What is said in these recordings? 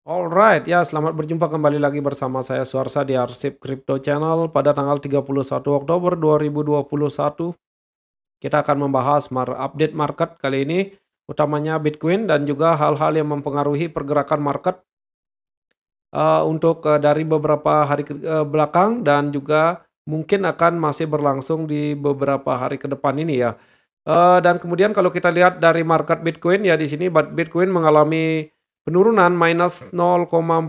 Alright, ya selamat berjumpa kembali lagi bersama saya Suarsa di Arsip Crypto Channel pada tanggal 31 Oktober 2021. Kita akan membahas update market kali ini, utamanya Bitcoin dan juga hal-hal yang mempengaruhi pergerakan market untuk dari beberapa hari belakang dan juga mungkin akan masih berlangsung di beberapa hari ke depan ini ya. Dan kemudian kalau kita lihat dari market Bitcoin ya di sini Bitcoin mengalami penurunan minus 0,4%.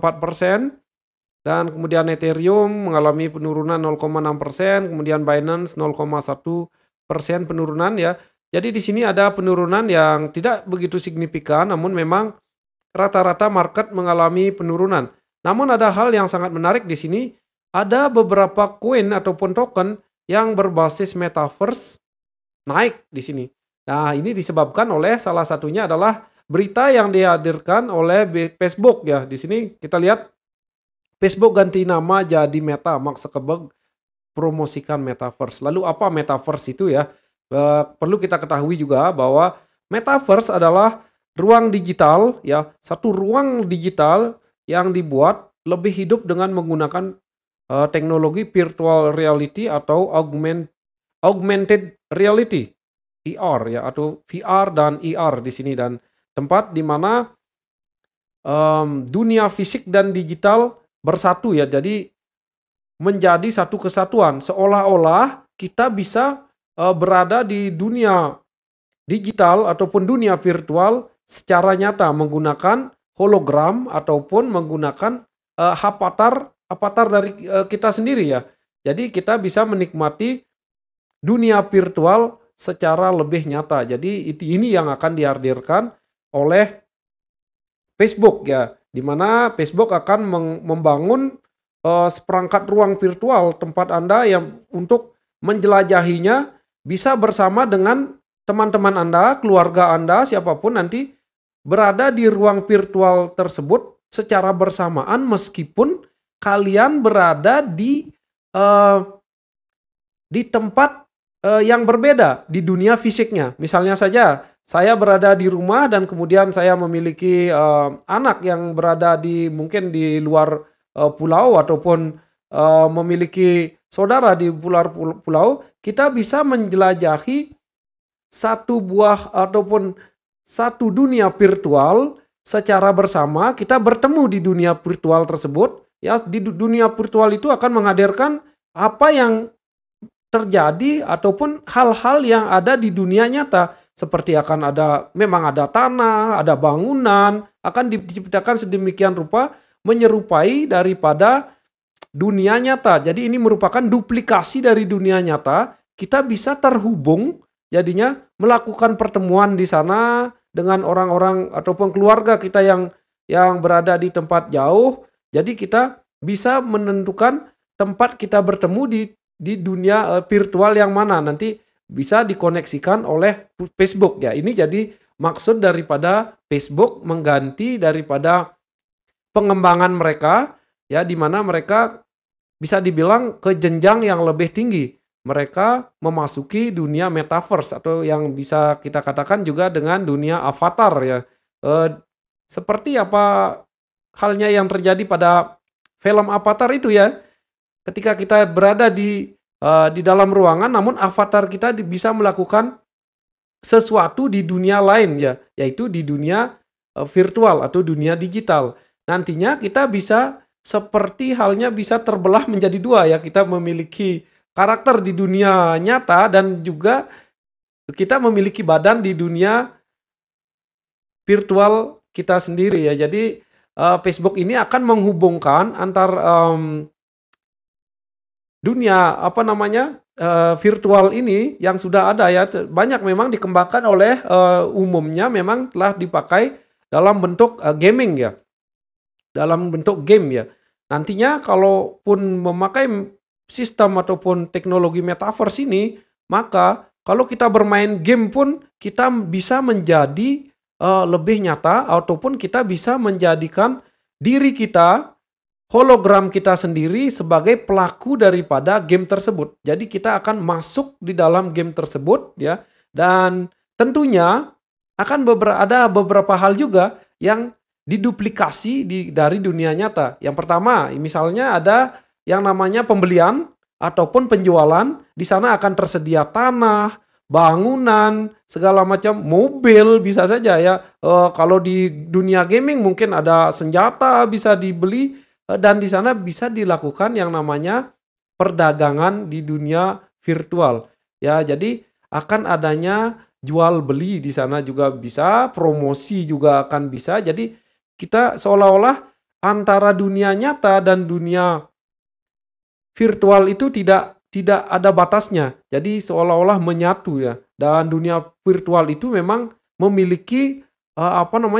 Dan kemudian Ethereum mengalami penurunan 0,6%, kemudian Binance 0,1% penurunan ya. Jadi di sini ada penurunan yang tidak begitu signifikan, namun memang rata-rata market mengalami penurunan. Namun ada hal yang sangat menarik di sini, ada beberapa koin ataupun token yang berbasis metaverse naik di sini. Nah, ini disebabkan oleh salah satunya adalah berita yang dihadirkan oleh Facebook ya. Di sini kita lihat Facebook ganti nama jadi Meta, Mark Zuckerberg promosikan Metaverse. Lalu apa Metaverse itu ya? Perlu kita ketahui juga bahwa Metaverse adalah ruang digital ya, satu ruang digital yang dibuat lebih hidup dengan menggunakan teknologi virtual reality atau augmented reality, VR ya, atau VR dan ER di sini, dan tempat di mana dunia fisik dan digital bersatu ya. Jadi menjadi satu kesatuan, seolah-olah kita bisa berada di dunia digital ataupun dunia virtual secara nyata menggunakan hologram ataupun menggunakan avatar dari kita sendiri ya. Jadi kita bisa menikmati dunia virtual secara lebih nyata. Jadi ini yang akan dihadirkan oleh Facebook ya, di mana Facebook akan membangun seperangkat ruang virtual tempat Anda yang untuk menjelajahinya bisa bersama dengan teman-teman Anda, keluarga Anda, siapapun nanti berada di ruang virtual tersebut secara bersamaan meskipun kalian berada di tempat yang berbeda di dunia fisiknya. Misalnya saja, saya berada di rumah dan kemudian saya memiliki anak yang berada mungkin di luar pulau ataupun memiliki saudara di luar pulau, kita bisa menjelajahi satu buah ataupun satu dunia virtual secara bersama. Kita bertemu di dunia virtual tersebut. Ya, di dunia virtual itu akan menghadirkan apa yang terjadi ataupun hal-hal yang ada di dunia nyata, seperti memang ada tanah, ada bangunan, akan diciptakan sedemikian rupa menyerupai daripada dunia nyata. Jadi ini merupakan duplikasi dari dunia nyata. Kita bisa terhubung jadinya melakukan pertemuan di sana dengan orang-orang ataupun keluarga kita yang berada di tempat jauh. Jadi kita bisa menentukan tempat kita bertemu di dunia virtual yang mana nanti bisa dikoneksikan oleh Facebook ya. Ini jadi maksud daripada Facebook mengganti daripada pengembangan mereka ya, di mana mereka bisa dibilang ke jenjang yang lebih tinggi. Mereka memasuki dunia metaverse atau yang bisa kita katakan juga dengan dunia avatar ya. Seperti apa halnya yang terjadi pada film Avatar itu ya. Ketika kita berada di dalam ruangan, namun avatar kita bisa melakukan sesuatu di dunia lain ya, yaitu di dunia virtual atau dunia digital. Nantinya kita bisa seperti halnya bisa terbelah menjadi dua ya. Kita memiliki karakter di dunia nyata dan juga kita memiliki badan di dunia virtual kita sendiri ya. Jadi Facebook ini akan menghubungkan antar dunia virtual ini yang sudah ada ya, banyak memang dikembangkan oleh umumnya memang telah dipakai dalam bentuk gaming ya, dalam bentuk game ya. Nantinya kalaupun memakai sistem ataupun teknologi metaverse ini, maka kalau kita bermain game pun kita bisa menjadi lebih nyata ataupun kita bisa menjadikan diri kita, hologram kita sendiri sebagai pelaku daripada game tersebut. Jadi kita akan masuk di dalam game tersebut ya, dan tentunya akan ada beberapa hal juga yang diduplikasi dari dunia nyata. Yang pertama, misalnya ada yang namanya pembelian ataupun penjualan, di sana akan tersedia tanah, bangunan, segala macam, mobil bisa saja ya. Kalau di dunia gaming mungkin ada senjata bisa dibeli, dan di sana bisa dilakukan yang namanya perdagangan di dunia virtual. Ya, jadi akan adanya jual beli di sana juga bisa, promosi juga akan bisa. Jadi kita seolah-olah antara dunia nyata dan dunia virtual itu tidak ada batasnya. Jadi seolah-olah menyatu ya. Dan dunia virtual itu memang memiliki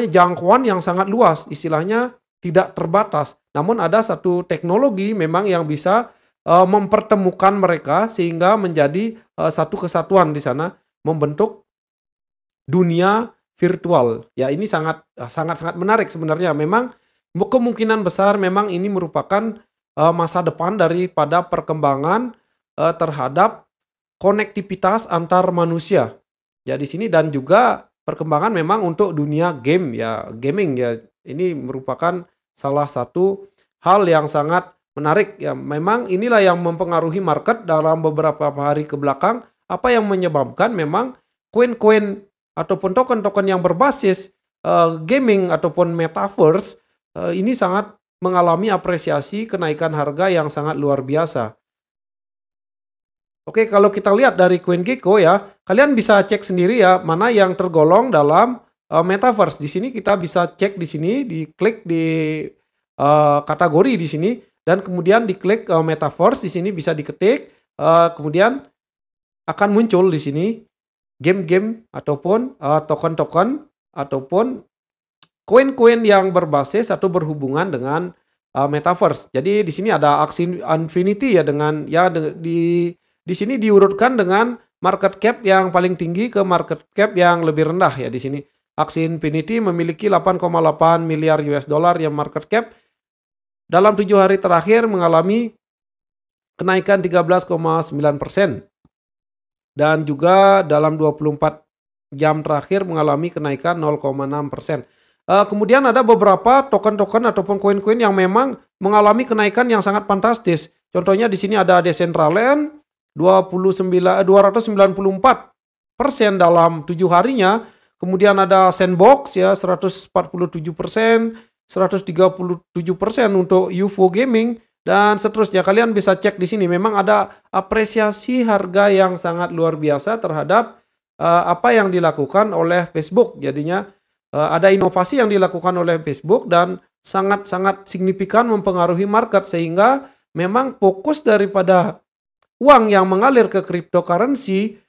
jangkauan yang sangat luas. Istilahnya tidak terbatas. Namun ada satu teknologi memang yang bisa mempertemukan mereka sehingga menjadi satu kesatuan di sana, membentuk dunia virtual. Ya, ini sangat menarik sebenarnya. Memang kemungkinan besar memang ini merupakan masa depan daripada perkembangan terhadap konektivitas antar manusia. Ya, di sini dan juga perkembangan memang untuk dunia game ya, gaming ya. Ini merupakan salah satu hal yang sangat menarik ya. Memang inilah yang mempengaruhi market dalam beberapa hari ke belakang. Apa yang menyebabkan memang koin-koin ataupun token-token yang berbasis gaming ataupun metaverse ini sangat mengalami apresiasi kenaikan harga yang sangat luar biasa. Oke, kalau kita lihat dari CoinGecko ya, kalian bisa cek sendiri ya mana yang tergolong dalam metaverse. Di sini kita bisa cek di sini, diklik di kategori di sini dan kemudian diklik metaverse di sini bisa diketik, kemudian akan muncul di sini game-game ataupun token-token ataupun koin-koin yang berbasis atau berhubungan dengan metaverse. Jadi di sini ada Axie Infinity ya dengan ya di sini diurutkan dengan market cap yang paling tinggi ke market cap yang lebih rendah ya di sini. Axie Infinity memiliki 8,8 miliar US dollar yang market cap. Dalam 7 hari terakhir mengalami kenaikan 13,9%. Dan juga dalam 24 jam terakhir mengalami kenaikan 0,6%. Kemudian ada beberapa token-token ataupun koin-koin yang memang mengalami kenaikan yang sangat fantastis. Contohnya di sini ada Decentraland 294% dalam 7 harinya. Kemudian ada Sandbox ya 147%, 137% untuk UFO Gaming dan seterusnya. Kalian bisa cek di sini. Memang ada apresiasi harga yang sangat luar biasa terhadap apa yang dilakukan oleh Facebook. Jadinya ada inovasi yang dilakukan oleh Facebook dan sangat-sangat signifikan mempengaruhi market sehingga memang fokus daripada uang yang mengalir ke cryptocurrency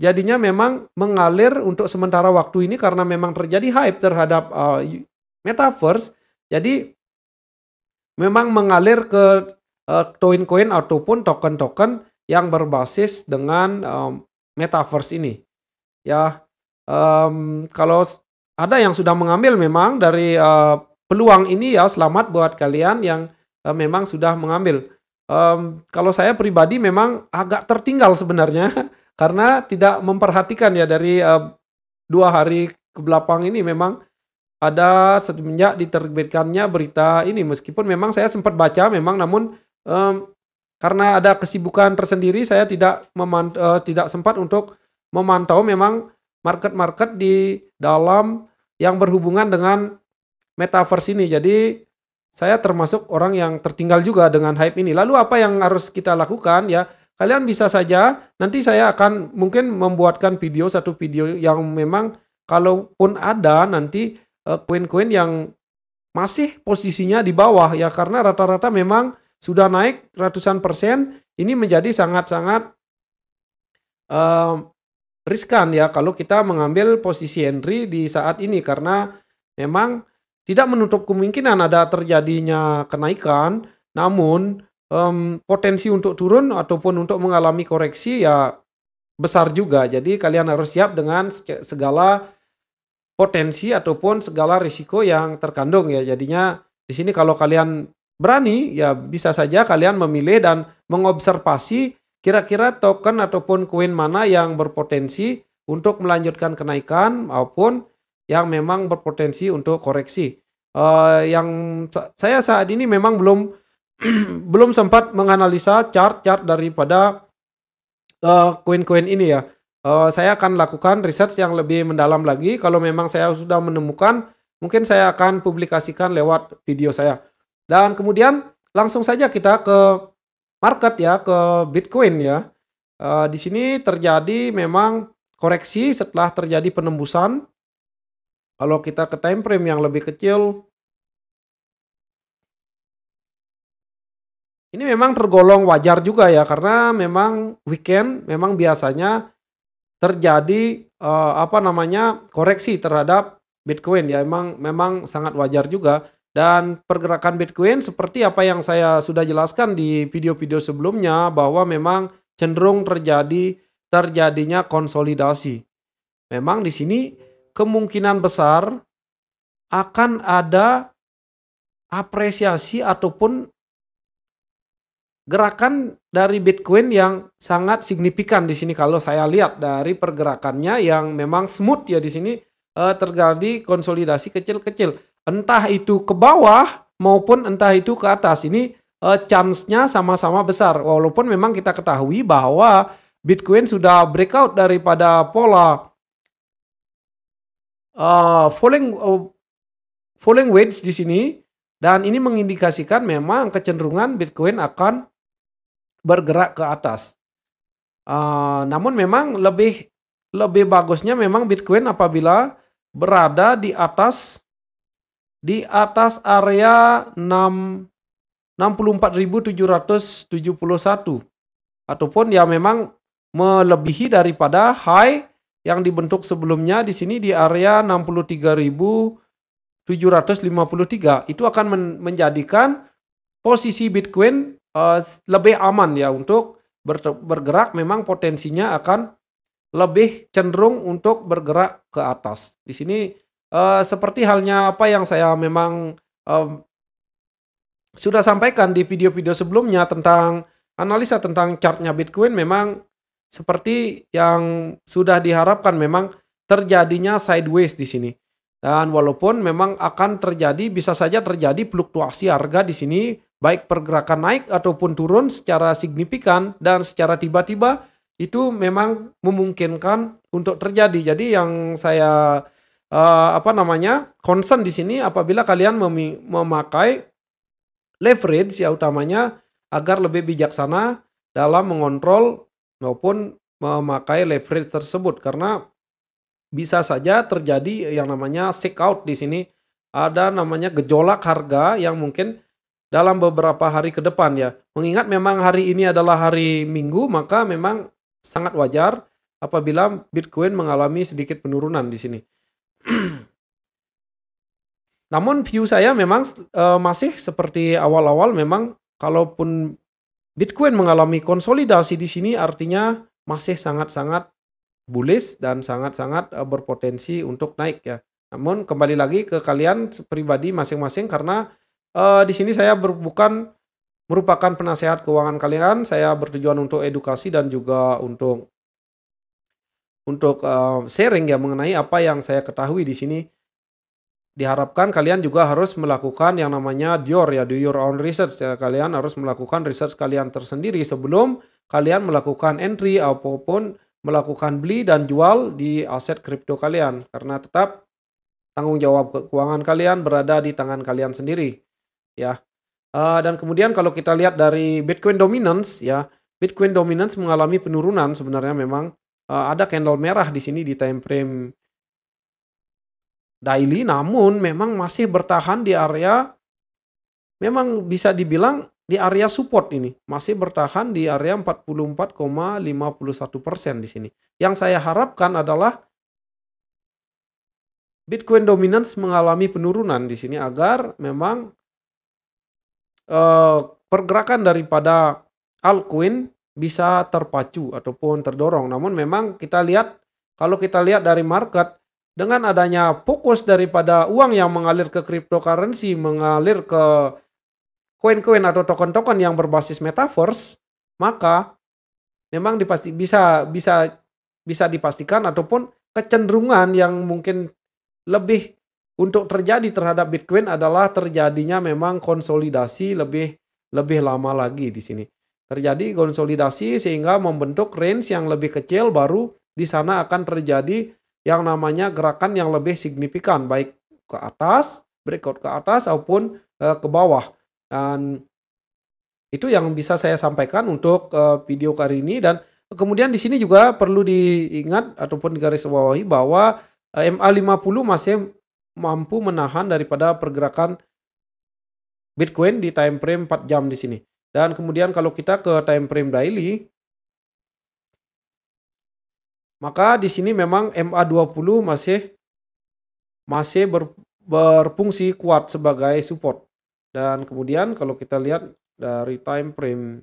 jadinya memang mengalir untuk sementara waktu ini karena memang terjadi hype terhadap metaverse. Jadi memang mengalir ke koin-koin ataupun token-token yang berbasis dengan metaverse ini. Ya, kalau ada yang sudah mengambil memang dari peluang ini ya selamat buat kalian yang memang sudah mengambil. Kalau saya pribadi memang agak tertinggal sebenarnya karena tidak memperhatikan ya dari 2 hari ke belakang ini memang ada semenjak diterbitkannya berita ini meskipun memang saya sempat baca memang namun karena ada kesibukan tersendiri saya tidak sempat untuk memantau memang market-market di dalam yang berhubungan dengan metaverse ini. Jadi saya termasuk orang yang tertinggal juga dengan hype ini. Lalu apa yang harus kita lakukan ya? Kalian bisa saja nanti saya akan mungkin membuatkan satu video yang memang kalaupun ada nanti koin-koin yang masih posisinya di bawah ya karena rata-rata memang sudah naik ratusan persen. Ini menjadi sangat-sangat riskan ya kalau kita mengambil posisi entry di saat ini karena memang tidak menutup kemungkinan ada terjadinya kenaikan, namun potensi untuk turun ataupun untuk mengalami koreksi ya besar juga. Jadi kalian harus siap dengan segala potensi ataupun segala risiko yang terkandung ya. Jadinya di sini kalau kalian berani ya bisa saja kalian memilih dan mengobservasi kira-kira token ataupun koin mana yang berpotensi untuk melanjutkan kenaikan maupun yang memang berpotensi untuk koreksi. Yang saya saat ini memang belum belum sempat menganalisa chart-chart daripada koin-koin ini ya. Saya akan lakukan research yang lebih mendalam lagi, kalau memang saya sudah menemukan, mungkin saya akan publikasikan lewat video saya. Dan kemudian langsung saja kita ke market ya, ke Bitcoin ya. Di sini terjadi memang koreksi setelah terjadi penembusan. Kalau kita ke time frame yang lebih kecil, ini memang tergolong wajar juga ya, karena memang weekend memang biasanya terjadi, koreksi terhadap Bitcoin ya, memang sangat wajar juga. Dan pergerakan Bitcoin seperti apa yang saya sudah jelaskan di video-video sebelumnya, bahwa memang cenderung terjadinya konsolidasi. Memang di sini kemungkinan besar akan ada apresiasi ataupun gerakan dari Bitcoin yang sangat signifikan di sini kalau saya lihat dari pergerakannya yang memang smooth ya di sini, terjadi konsolidasi kecil-kecil. Entah itu ke bawah maupun entah itu ke atas. Ini, chance-nya sama-sama besar. Walaupun memang kita ketahui bahwa Bitcoin sudah breakout daripada pola, falling wedge di sini, dan ini mengindikasikan memang kecenderungan Bitcoin akan bergerak ke atas. Namun memang lebih lebih bagusnya memang Bitcoin apabila berada di atas area 64.771 ataupun ya memang melebihi daripada high yang dibentuk sebelumnya di sini di area 63.753. Itu akan menjadikan posisi Bitcoin lebih aman ya untuk bergerak, memang potensinya akan lebih cenderung untuk bergerak ke atas. Di sini seperti halnya apa yang saya memang sudah sampaikan di video-video sebelumnya tentang analisa tentang chartnya Bitcoin, memang seperti yang sudah diharapkan memang terjadinya sideways di sini. Dan walaupun memang akan terjadi, bisa saja terjadi fluktuasi harga di sini, baik pergerakan naik ataupun turun secara signifikan dan secara tiba-tiba, itu memang memungkinkan untuk terjadi. Jadi yang saya concern di sini apabila kalian memakai leverage ya, utamanya agar lebih bijaksana dalam mengontrol maupun memakai leverage tersebut, karena bisa saja terjadi yang namanya shake out di sini. Ada namanya gejolak harga yang mungkin dalam beberapa hari ke depan ya. Mengingat memang hari ini adalah hari Minggu, maka memang sangat wajar apabila Bitcoin mengalami sedikit penurunan di sini. Namun view saya memang masih seperti awal-awal, memang kalaupun Bitcoin mengalami konsolidasi di sini artinya masih sangat-sangat bullish dan sangat-sangat berpotensi untuk naik ya. Namun kembali lagi ke kalian pribadi masing-masing, karena di sini saya bukan merupakan penasehat keuangan kalian. Saya bertujuan untuk edukasi dan juga untuk sharing ya mengenai apa yang saya ketahui di sini. Diharapkan kalian juga harus melakukan yang namanya do your own research ya. Kalian harus melakukan research kalian tersendiri sebelum kalian melakukan entry apapun melakukan beli dan jual di aset kripto kalian, karena tetap tanggung jawab keuangan kalian berada di tangan kalian sendiri ya. Dan kemudian kalau kita lihat dari Bitcoin dominance ya, Bitcoin dominance mengalami penurunan sebenarnya. Memang ada candle merah di sini di time frame daily, namun memang masih bertahan di area, memang bisa dibilang di area support ini, masih bertahan di area 44,51% di sini. Yang saya harapkan adalah Bitcoin dominance mengalami penurunan di sini agar memang pergerakan daripada altcoin bisa terpacu ataupun terdorong. Namun memang kalau kita lihat dari market, dengan adanya fokus daripada uang yang mengalir ke cryptocurrency, mengalir ke koin-koin atau token-token yang berbasis metaverse, maka memang bisa dipastikan ataupun kecenderungan yang mungkin lebih untuk terjadi terhadap Bitcoin adalah terjadinya memang konsolidasi lebih lama lagi di sini. Terjadi konsolidasi sehingga membentuk range yang lebih kecil, baru di sana akan terjadi yang namanya gerakan yang lebih signifikan, baik ke atas, breakout ke atas maupun ke bawah. Dan itu yang bisa saya sampaikan untuk video kali ini. Dan kemudian di sini juga perlu diingat ataupun digarisbawahi bahwa MA50 masih mampu menahan daripada pergerakan Bitcoin di time frame 4 jam di sini. Dan kemudian kalau kita ke time frame daily, maka di sini memang MA20 masih berfungsi kuat sebagai support. Dan kemudian kalau kita lihat dari time frame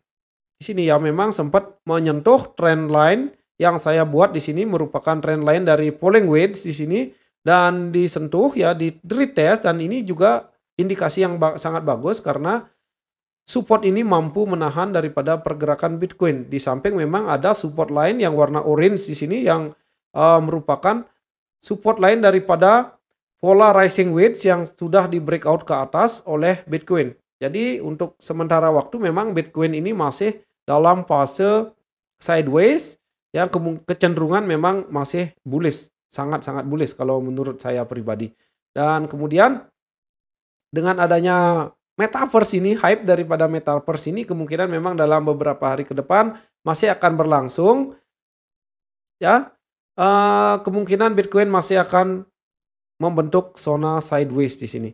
di sini ya, memang sempat menyentuh trend line yang saya buat di sini, merupakan trend line dari falling wedge di sini, dan disentuh ya, di retest, dan ini juga indikasi yang sangat bagus karena support ini mampu menahan daripada pergerakan Bitcoin. Di samping memang ada support lain yang warna orange di sini yang merupakan support lain daripada pola rising wedge yang sudah di breakout ke atas oleh Bitcoin. Jadi untuk sementara waktu memang Bitcoin ini masih dalam fase sideways yang kecenderungan memang masih bullish, sangat-sangat bullish kalau menurut saya pribadi. Dan kemudian dengan adanya metaverse ini, hype daripada metaverse ini kemungkinan memang dalam beberapa hari ke depan masih akan berlangsung ya. Kemungkinan Bitcoin masih akan membentuk zona sideways di sini.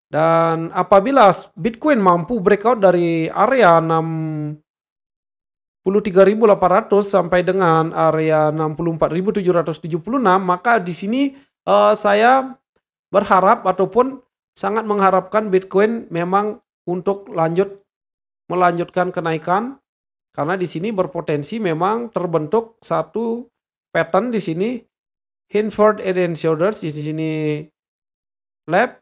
Dan apabila Bitcoin mampu breakout dari area 63.800 sampai dengan area 64.776, maka di sini saya berharap ataupun sangat mengharapkan Bitcoin memang untuk melanjutkan kenaikan, karena di sini berpotensi memang terbentuk satu pattern di sini, Hinford Head and Shoulders di sini lab.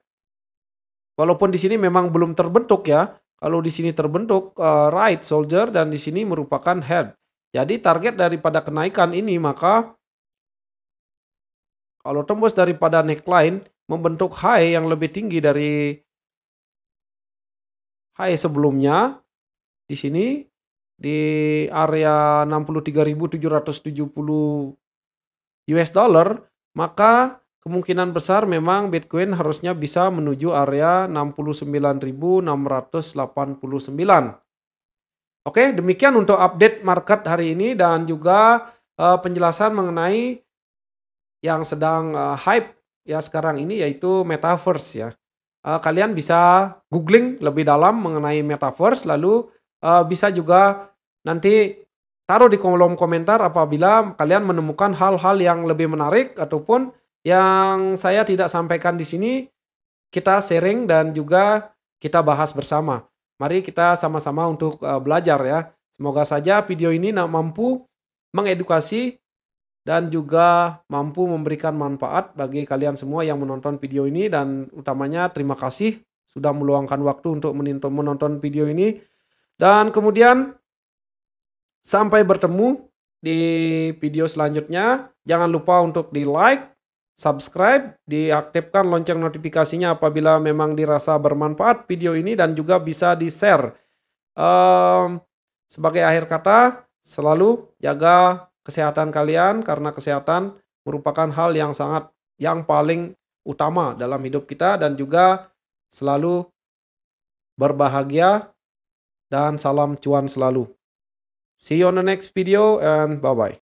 Walaupun di sini memang belum terbentuk ya. Kalau di sini terbentuk right shoulder dan di sini merupakan head. Jadi target daripada kenaikan ini, maka kalau tembus daripada neckline membentuk high yang lebih tinggi dari high sebelumnya di sini di area 63.770 US dollar, maka kemungkinan besar memang Bitcoin harusnya bisa menuju area 69.689. Oke, demikian untuk update market hari ini dan juga penjelasan mengenai yang sedang hype ya sekarang ini, yaitu metaverse ya. Kalian bisa googling lebih dalam mengenai metaverse, lalu bisa juga nanti taruh di kolom komentar apabila kalian menemukan hal-hal yang lebih menarik ataupun yang saya tidak sampaikan di sini. Kita sharing dan juga kita bahas bersama. Mari kita sama-sama untuk belajar ya. Semoga saja video ini mampu mengedukasi dan juga mampu memberikan manfaat bagi kalian semua yang menonton video ini. Dan utamanya terima kasih sudah meluangkan waktu untuk menonton video ini. Dan kemudian sampai bertemu di video selanjutnya. Jangan lupa untuk di like, subscribe, diaktifkan lonceng notifikasinya apabila memang dirasa bermanfaat video ini, dan juga bisa di-share. Sebagai akhir kata, selalu jaga kesehatan kalian karena kesehatan merupakan hal yang paling utama dalam hidup kita, dan juga selalu berbahagia dan salam cuan selalu. See you on the next video and bye-bye.